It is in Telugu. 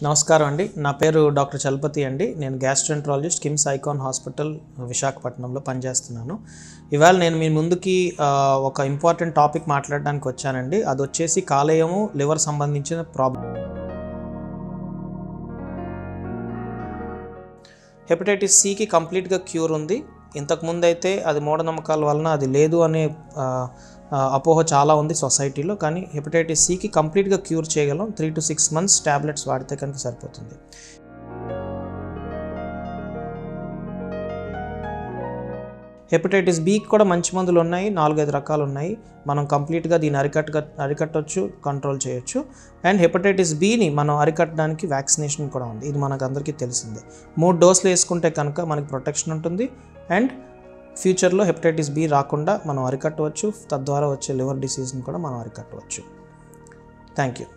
నమస్కారం అండి. నా పేరు డాక్టర్ చలపతి అండి. నేను గ్యాస్ట్రోఎంట్రాలజిస్ట్ కిమ్స్ ఐకాన్ హాస్పిటల్ విశాఖపట్నంలో పనిచేస్తున్నాను. ఇవాళ నేను మీ ముందుకి ఒక ఇంపార్టెంట్ టాపిక్ మాట్లాడడానికి వచ్చానండి. అది వచ్చేసి కాలేయము, లివర్ సంబంధించిన ప్రాబ్లం. హెపటైటిస్ సికి కంప్లీట్గా క్యూర్ ఉంది. ఇంతకుముందు అయితే అది మూఢనమ్మకాల వలన అది లేదు అనే అపోహ చాలా ఉంది సొసైటీలో. కానీ హెపటైటిస్ సికి కంప్లీట్గా క్యూర్ చేయగలం. 3 to 6 months ట్యాబ్లెట్స్ వాడితే కనుక సరిపోతుంది. హెపటైటిస్ బికి కూడా మంచి మందులు ఉన్నాయి. 4-5 రకాలు ఉన్నాయి. మనం కంప్లీట్గా దీన్ని అరికట్టవచ్చు, కంట్రోల్ చేయొచ్చు. అండ్ హెపటైటిస్ బిని మనం అరికట్టడానికి వ్యాక్సినేషన్ కూడా ఉంది. ఇది మనకు అందరికీ తెలిసిందే. 3 డోసులు వేసుకుంటే కనుక మనకి ప్రొటెక్షన్ ఉంటుంది. అండ్ ఫ్యూచర్లో హెపటైటిస్ బి రాకుండా మనం అరికట్టవచ్చు. తద్వారా వచ్చే లివర్ డిసీజ్ని కూడా మనం అరికట్టవచ్చు. Thank you.